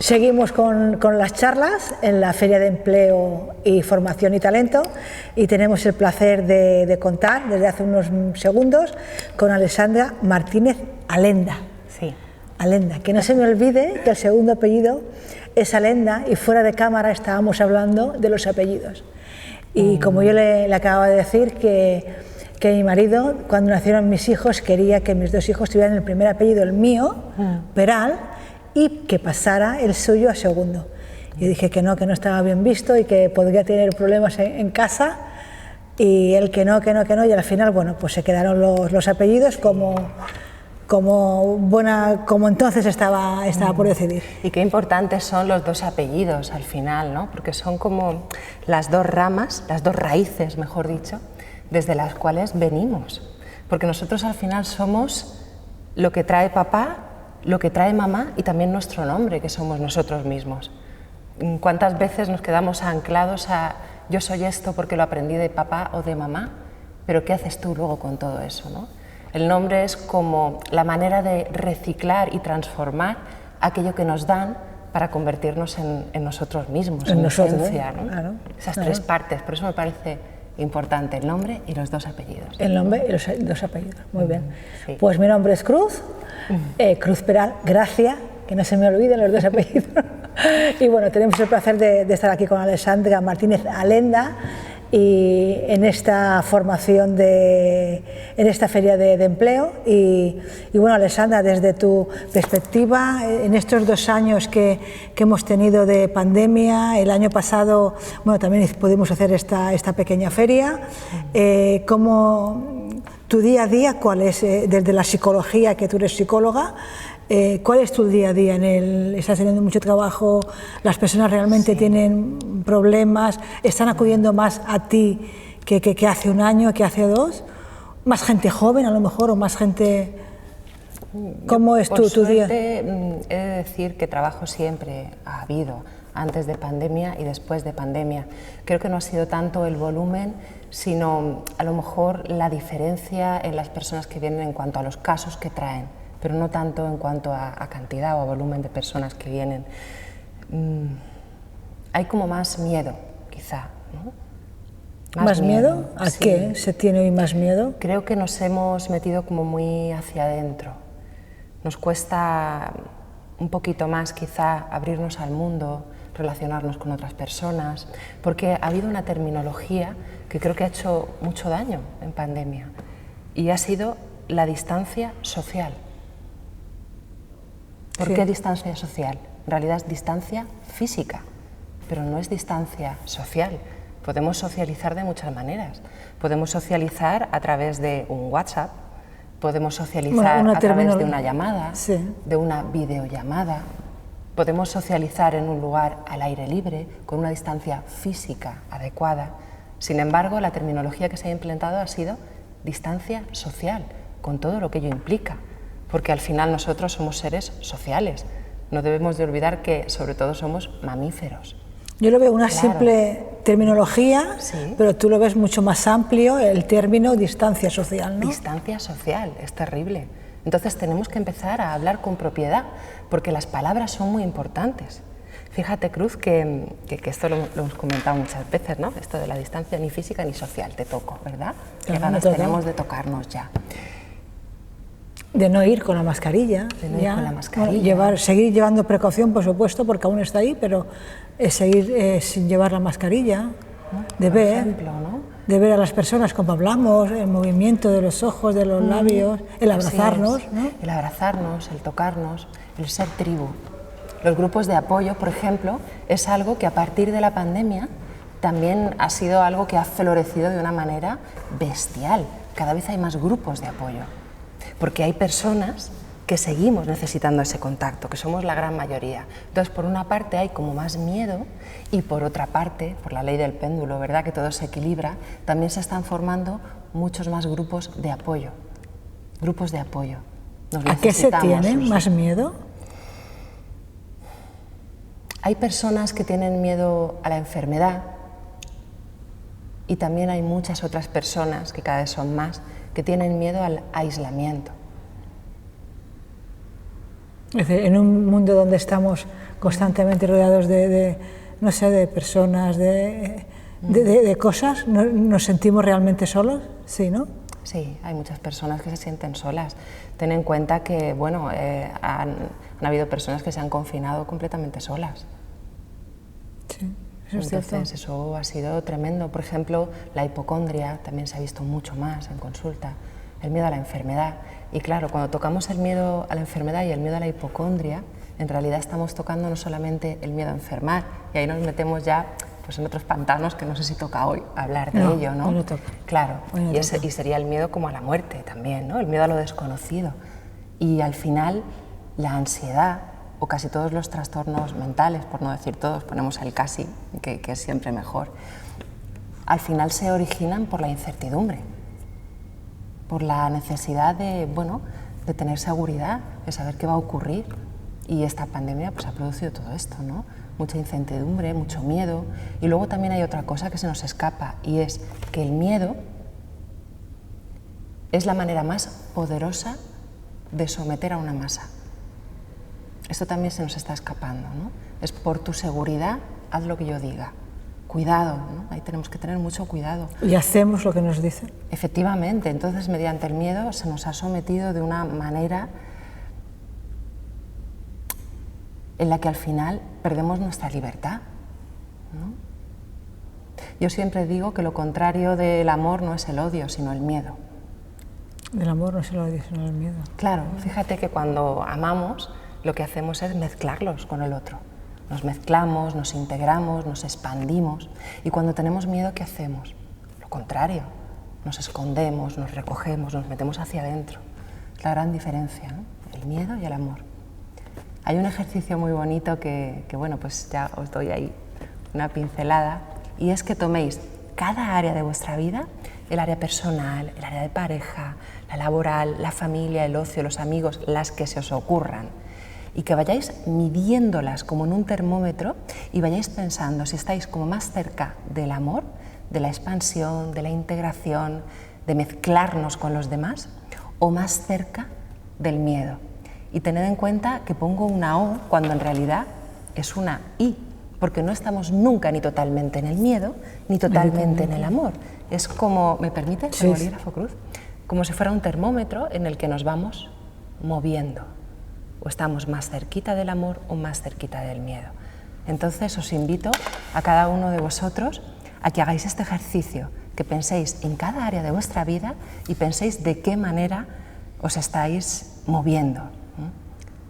Seguimos con las charlas en la Feria de Empleo y Formación y Talento y tenemos el placer de contar desde hace unos segundos con Alexandra Martínez Alenda. Sí. Alenda, que no se me olvide que el segundo apellido es Alenda y fuera de cámara estábamos hablando de los apellidos. Y como yo le acababa de decir que mi marido, cuando nacieron mis hijos, quería que mis dos hijos tuvieran el primer apellido, el mío, Peral, y que pasara el suyo a segundo. Yo dije que no estaba bien visto y que podría tener problemas en casa, y él que no, y al final, bueno, pues se quedaron los apellidos como entonces estaba por decidir. Y qué importantes son los dos apellidos al final, ¿no? Porque son como las dos ramas, las dos raíces, mejor dicho, desde las cuales venimos. Porque nosotros al final somos lo que trae papá, lo que trae mamá y también nuestro nombre, que somos nosotros mismos. ¿Cuántas veces nos quedamos anclados a yo soy esto porque lo aprendí de papá o de mamá? Pero ¿qué haces tú luego con todo eso, no? El nombre es como la manera de reciclar y transformar aquello que nos dan para convertirnos en nosotros mismos, en nosotros, esencia, ¿no? Claro, esas tres partes, por eso me parece importante el nombre y los dos apellidos. El nombre y los dos apellidos, muy bien. Sí. Pues mi nombre es Cruz, Cruz Peral Gracia, que no se me olviden los dos apellidos. Y bueno, tenemos el placer de estar aquí con Alexandra Martínez Alenda y en esta formación, en esta feria de empleo. Y bueno, Alexandra, desde tu perspectiva, en estos 2 años que hemos tenido de pandemia, el año pasado, bueno, también pudimos hacer esta pequeña feria, ¿cómo tu día a día, cuál es, desde la psicología, que tú eres psicóloga, cuál es tu día a día? ¿Estás teniendo mucho trabajo? ¿Las personas realmente tienen problemas? ¿Están acudiendo más a ti que hace un año, que hace 2? ¿Más gente joven a lo mejor o más gente...? ¿Cómo es tu día? He de decir que trabajo siempre ha habido, antes de pandemia y después de pandemia. Creo que no ha sido tanto el volumen, sino a lo mejor la diferencia en las personas que vienen en cuanto a los casos que traen, pero no tanto en cuanto a cantidad o a volumen de personas que vienen. Hay como más miedo, quizá, ¿no? ¿Más miedo? ¿A sí. ¿Qué se tiene hoy más miedo? Creo que nos hemos metido como muy hacia adentro. Nos cuesta un poquito más, quizá, abrirnos al mundo, relacionarnos con otras personas, porque ha habido una terminología que creo que ha hecho mucho daño en pandemia, y ha sido la distancia social. ¿Por qué distancia social? En realidad es distancia física, pero no es distancia social. Podemos socializar de muchas maneras. Podemos socializar a través de un WhatsApp, podemos socializar a través de una llamada, de una videollamada, podemos socializar en un lugar al aire libre, con una distancia física adecuada. Sin embargo, la terminología que se ha implementado ha sido distancia social, con todo lo que ello implica. Porque al final nosotros somos seres sociales. No debemos de olvidar que sobre todo somos mamíferos. Yo lo veo una simple terminología, pero tú lo ves mucho más amplio, el término distancia social, ¿no? Distancia social, es terrible. Entonces tenemos que empezar a hablar con propiedad, porque las palabras son muy importantes. Fíjate, Cruz, que esto lo hemos comentado muchas veces, ¿no? Esto de la distancia ni física ni social, te toco, ¿verdad? Qué ganas tenemos de tocarnos ya. De no ir con la mascarilla. De no ir con la mascarilla. Seguir llevando precaución, por supuesto, porque aún está ahí, pero seguir sin llevar la mascarilla, de ver a las personas como hablamos, el movimiento de los ojos, de los labios, el abrazarnos, ¿no? El abrazarnos, el tocarnos, el ser tribu. Los grupos de apoyo, por ejemplo, es algo que a partir de la pandemia también ha sido algo que ha florecido de una manera bestial. Cada vez hay más grupos de apoyo, porque hay personas que seguimos necesitando ese contacto, que somos la gran mayoría. Entonces, por una parte hay como más miedo y por otra parte, por la ley del péndulo, ¿verdad?, que todo se equilibra, también se están formando muchos más grupos de apoyo. Grupos de apoyo. ¿A qué se tiene más miedo? Hay personas que tienen miedo a la enfermedad y también hay muchas otras personas, que cada vez son más, que tienen miedo al aislamiento. Es decir, en un mundo donde estamos constantemente rodeados no sé, de personas, de cosas, ¿nos sentimos realmente solos? Sí, ¿no? Sí, hay muchas personas que se sienten solas. Ten en cuenta que, bueno, han habido personas que se han confinado completamente solas. Sí, eso es cierto. Entonces, eso ha sido tremendo. Por ejemplo, la hipocondria también se ha visto mucho más en consulta, el miedo a la enfermedad. Y claro, cuando tocamos el miedo a la enfermedad y el miedo a la hipocondria, en realidad estamos tocando no solamente el miedo a enfermar, y ahí nos metemos ya pues, en otros pantanos que no sé si toca hoy hablar de ello, ¿no? No toca. Claro, No y sería el miedo como a la muerte también, ¿no? El miedo a lo desconocido. Y al final, la ansiedad, o casi todos los trastornos mentales, por no decir todos, ponemos el casi, que es siempre mejor, al final se originan por la incertidumbre, por la necesidad de, bueno, de tener seguridad, de saber qué va a ocurrir. Y esta pandemia pues, ha producido todo esto, ¿no? Mucha incertidumbre, mucho miedo. Y luego también hay otra cosa que se nos escapa, y es que el miedo es la manera más poderosa de someter a una masa. Esto también se nos está escapando, ¿no? Es por tu seguridad, haz lo que yo diga. Cuidado, ¿no? Ahí tenemos que tener mucho cuidado. Y hacemos lo que nos dicen. Efectivamente, entonces mediante el miedo se nos ha sometido de una manera en la que al final perdemos nuestra libertad, ¿no? Yo siempre digo que lo contrario del amor no es el odio, sino el miedo. Del amor no es el odio, sino el miedo. Claro, fíjate que cuando amamos lo que hacemos es mezclarlos con el otro. Nos mezclamos, nos integramos, nos expandimos. Y cuando tenemos miedo, ¿qué hacemos? Lo contrario, nos escondemos, nos recogemos, nos metemos hacia adentro. Es la gran diferencia, ¿no? El miedo y el amor. Hay un ejercicio muy bonito que bueno, pues ya os doy ahí una pincelada, y es que toméis cada área de vuestra vida, el área personal, el área de pareja, la laboral, la familia, el ocio, los amigos, las que se os ocurran, y que vayáis midiéndolas como en un termómetro y vayáis pensando si estáis como más cerca del amor, de la expansión, de la integración, de mezclarnos con los demás, o más cerca del miedo. Y tened en cuenta que pongo una O cuando en realidad es una I, porque no estamos nunca ni totalmente en el miedo, ni totalmente en el amor. Es como, ¿me permites el bolígrafo, Cruz? Como si fuera un termómetro en el que nos vamos moviendo. O estamos más cerquita del amor o más cerquita del miedo. Entonces os invito a cada uno de vosotros a que hagáis este ejercicio, que penséis en cada área de vuestra vida y penséis de qué manera os estáis moviendo.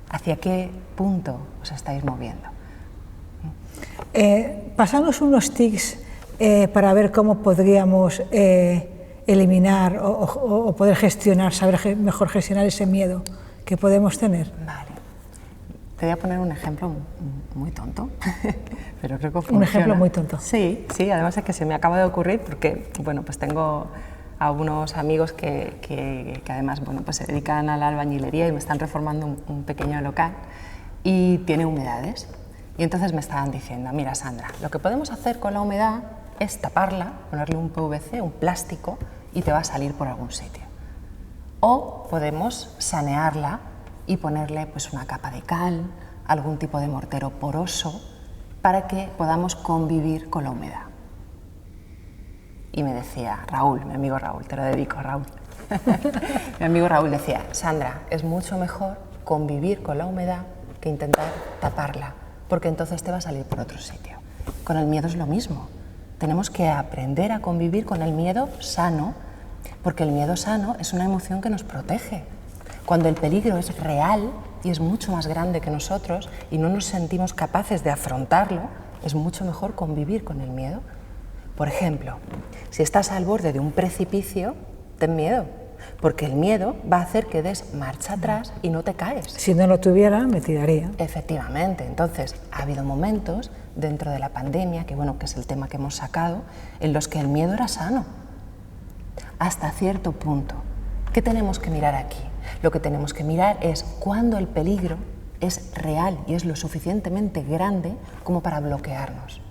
¿Hacia qué punto os estáis moviendo? Pasamos unos tics para ver cómo podríamos eliminar o poder gestionar, saber mejor gestionar ese miedo que podemos tener. Vale. Te voy a poner un ejemplo muy tonto, pero creo que funciona. Un ejemplo muy tonto. Sí, además es que se me acaba de ocurrir porque, bueno, pues tengo a unos amigos que además, bueno, pues se dedican a la albañilería y me están reformando un pequeño local y tiene humedades. Y entonces me estaban diciendo, mira Sandra, lo que podemos hacer con la humedad es taparla, ponerle un PVC, un plástico, y te va a salir por algún sitio. O podemos sanearla y ponerle pues una capa de cal, algún tipo de mortero poroso, para que podamos convivir con la humedad. Y me decía, Raúl, mi amigo Raúl, te lo dedico, Raúl. Mi amigo Raúl decía, Sandra, es mucho mejor convivir con la humedad que intentar taparla, porque entonces te va a salir por otro sitio. Con el miedo es lo mismo. Tenemos que aprender a convivir con el miedo sano, porque el miedo sano es una emoción que nos protege. Cuando el peligro es real y es mucho más grande que nosotros y no nos sentimos capaces de afrontarlo, es mucho mejor convivir con el miedo. Por ejemplo, si estás al borde de un precipicio, ten miedo, porque el miedo va a hacer que des marcha atrás y no te caes. Si no lo tuviera, me tiraría. Efectivamente, entonces ha habido momentos dentro de la pandemia, que bueno, que es el tema que hemos sacado, en los que el miedo era sano, hasta cierto punto. ¿Qué tenemos que mirar aquí? Lo que tenemos que mirar es cuando el peligro es real y es lo suficientemente grande como para bloquearnos.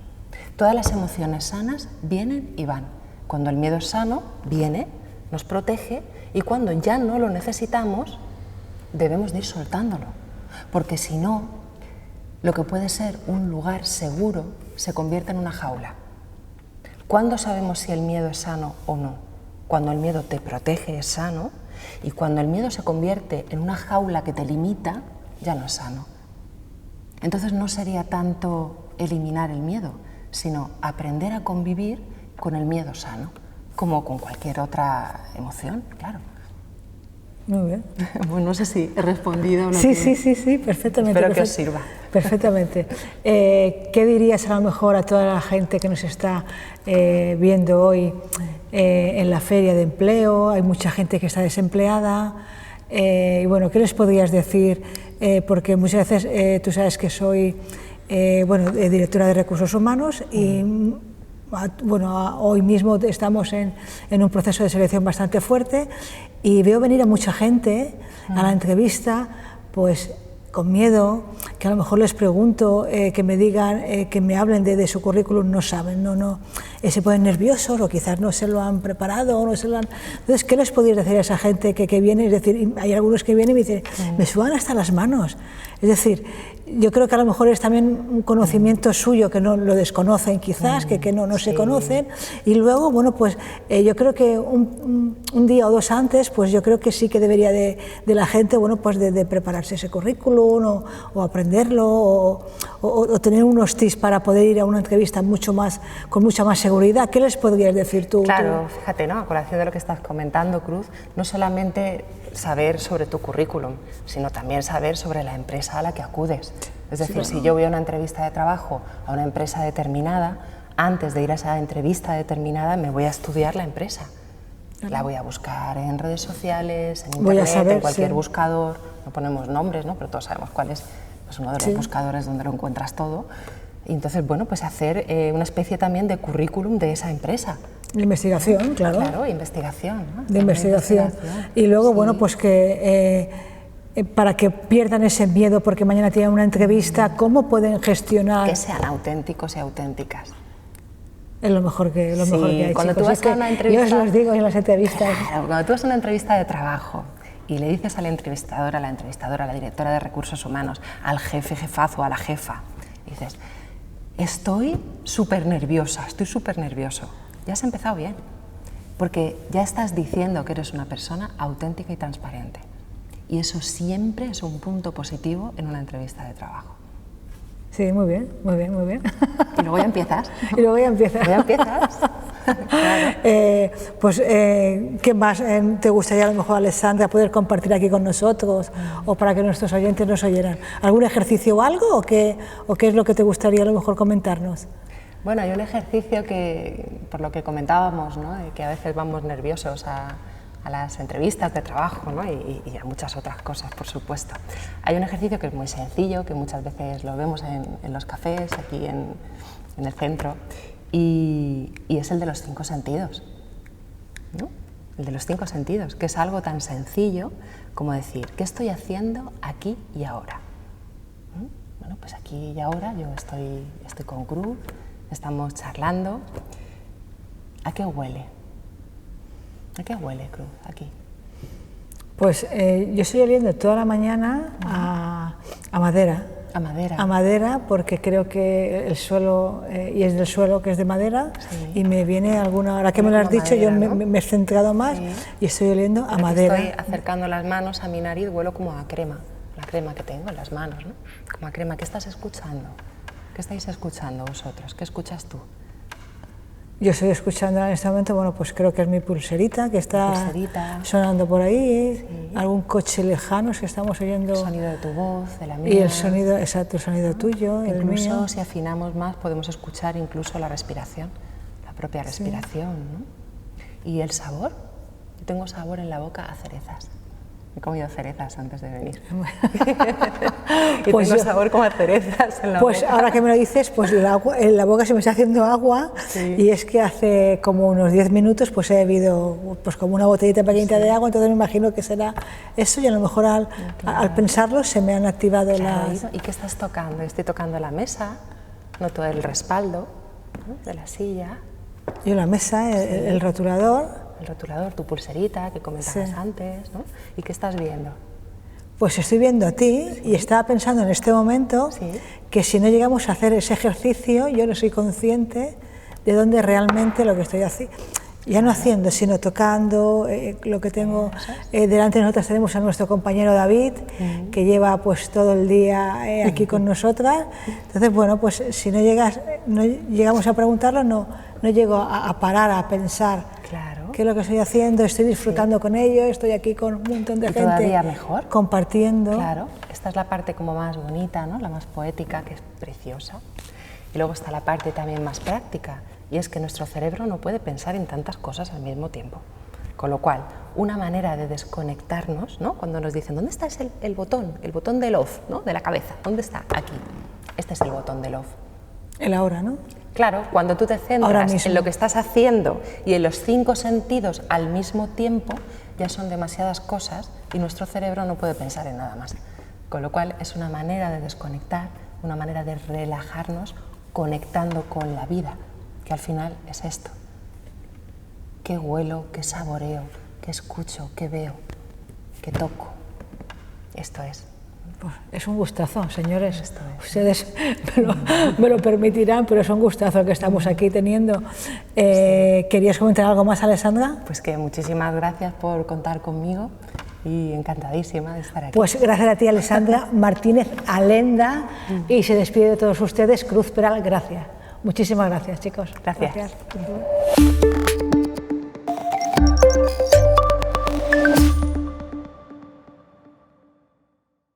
Todas las emociones sanas vienen y van. Cuando el miedo es sano, viene, nos protege, y cuando ya no lo necesitamos, debemos de ir soltándolo. porque si no, lo que puede ser un lugar seguro se convierte en una jaula. ¿Cuándo sabemos si el miedo es sano o no? Cuando el miedo te protege es sano, y cuando el miedo se convierte en una jaula que te limita, ya no es sano. Entonces no sería tanto eliminar el miedo, sino aprender a convivir con el miedo sano, como con cualquier otra emoción, claro. Muy bien. Bueno, no sé si he respondido o no. Sí, perfectamente. Espero que os sirva. Perfectamente. ¿Qué dirías a lo mejor a toda la gente que nos está viendo hoy en la feria de empleo? Hay mucha gente que está desempleada. Y bueno, ¿qué les podrías decir? Porque muchas veces tú sabes que soy directora de Recursos Humanos y bueno, hoy mismo estamos en un proceso de selección bastante fuerte y veo venir a mucha gente a la entrevista pues con miedo, que a lo mejor les pregunto, que me digan, que me hablen de su currículum, no saben, se ponen nerviosos o quizás no se lo han preparado o no se lo han... Entonces, ¿qué les podéis decir a esa gente que viene? Es decir, hay algunos que vienen y me dicen, me sudan hasta las manos. Es decir, yo creo que a lo mejor es también un conocimiento suyo que no lo desconocen quizás, que no se conocen, y luego, bueno, pues yo creo que un día o dos antes, pues yo creo que sí que debería de la gente, bueno, pues de prepararse ese currículum o aprenderlo o tener unos tips para poder ir a una entrevista con mucha más seguridad. ¿Qué les podrías decir tú? Claro, fíjate, ¿no? A colación de lo que estás comentando, Cruz, no solamente saber sobre tu currículum, sino también saber sobre la empresa a la que acudes. Es decir, si yo voy a una entrevista de trabajo a una empresa determinada, antes de ir a esa entrevista determinada me voy a estudiar la empresa. La voy a buscar en redes sociales, en internet, en cualquier buscador. No ponemos nombres, ¿no? Pero todos sabemos cuál es uno de los buscadores donde lo encuentras todo. Y entonces, bueno, pues hacer una especie también de currículum de esa empresa. Investigación, claro. Claro, investigación, ¿no? De investigación. Y luego, bueno, pues que para que pierdan ese miedo porque mañana tienen una entrevista, ¿cómo pueden gestionar? Que sean auténticos y auténticas. Es lo mejor que hay, cuando chicos. Tú vas a una entrevista, yo os los digo en las entrevistas. Claro, cuando tú vas a una entrevista de trabajo y le dices a la entrevistadora, a la directora de Recursos Humanos, al jefe, jefazo, a la jefa, dices, estoy súper nerviosa, estoy súper nervioso. Ya has empezado bien, porque ya estás diciendo que eres una persona auténtica y transparente. Y eso siempre es un punto positivo en una entrevista de trabajo. Sí, muy bien, muy bien, muy bien. Y luego ya empiezas. Y luego ya empiezas. ¿Ya empiezas? Claro. ¿Qué más te gustaría a lo mejor, Alessandra, poder compartir aquí con nosotros o para que nuestros oyentes nos oyeran? ¿Algún ejercicio o algo o qué es lo que te gustaría a lo mejor comentarnos? Bueno, hay un ejercicio que, por lo que comentábamos, ¿no? De que a veces vamos nerviosos a las entrevistas de trabajo, ¿no? y a muchas otras cosas, por supuesto. Hay un ejercicio que es muy sencillo, que muchas veces lo vemos en los cafés, aquí en el centro, y es el de los 5 sentidos, ¿no? El de los 5 sentidos, que es algo tan sencillo como decir, ¿qué estoy haciendo aquí y ahora? Bueno, pues aquí y ahora yo estoy con Cruz, estamos charlando. ¿A qué huele? ¿A qué huele, Cruz, aquí? Pues yo estoy oliendo toda la mañana a madera. A madera. A madera, porque creo que el suelo, y es del suelo que es de madera, y me viene alguna, ahora que me lo has dicho, madera, yo ¿no? me he centrado más y estoy oliendo a madera. Estoy acercando las manos a mi nariz, huelo como a crema, la crema que tengo en las manos, ¿no? Como a crema. ¿Qué estás escuchando? ¿Qué estáis escuchando vosotros? ¿Qué escuchas tú? Yo estoy escuchando en este momento, bueno, pues creo que es mi pulserita que está sonando por ahí, algún coche lejano que estamos oyendo. El sonido de tu voz, de la mía. Y el sonido, exacto, el sonido tuyo, el mío. Incluso si afinamos más podemos escuchar incluso la respiración, la propia respiración, ¿no? ¿Y el sabor? Yo tengo sabor en la boca a cerezas. He comido cerezas antes de venir. Y pues tengo sabor como a cerezas en la boca. Pues ahora que me lo dices, pues en la boca se me está haciendo agua, y es que hace como unos 10 minutos pues he bebido pues como una botellita pequeñita de agua, entonces me imagino que será eso, y a lo mejor al pensarlo se me han activado las... ¿Y qué estás tocando? Estoy tocando la mesa, noto el respaldo, ¿no? De la silla. Yo la mesa, el rotulador. El rotulador, tu pulserita que comentabas antes, ¿no? ¿Y qué estás viendo? Pues estoy viendo a ti y estaba pensando en este momento que si no llegamos a hacer ese ejercicio, yo no soy consciente de dónde realmente lo que estoy haciendo. Ya no haciendo, sino tocando, lo que tengo delante de nosotras tenemos a nuestro compañero David, que lleva pues todo el día aquí con nosotras. Entonces, bueno, pues si no llegamos a preguntarlo, no llego a parar, a pensar qué es lo que estoy haciendo, estoy disfrutando con ello, estoy aquí con un montón de gente todavía mejor, compartiendo. Claro, esta es la parte como más bonita, ¿no? La más poética, que es preciosa. Y luego está la parte también más práctica, y es que nuestro cerebro no puede pensar en tantas cosas al mismo tiempo. Con lo cual, una manera de desconectarnos, ¿no? Cuando nos dicen, ¿dónde está el botón del off, ¿no? De la cabeza? ¿Dónde está? Aquí. Este es el botón del off. El ahora, ¿no? Claro, cuando tú te centras en lo que estás haciendo y en los 5 sentidos al mismo tiempo, ya son demasiadas cosas y nuestro cerebro no puede pensar en nada más. Con lo cual, es una manera de desconectar, una manera de relajarnos, conectando con la vida, que al final es esto. ¿Qué huelo, qué saboreo, qué escucho, qué veo, qué toco? Esto es. Pues es un gustazo, señores. Esto es. Ustedes me lo permitirán, pero es un gustazo el que estamos aquí teniendo. ¿Querías comentar algo más, Alessandra? Pues que muchísimas gracias por contar conmigo y encantadísima de estar aquí. Pues gracias a ti, Alessandra Martínez Alenda, y se despide de todos ustedes Cruz Peral. Gracias. Muchísimas gracias, chicos. Gracias.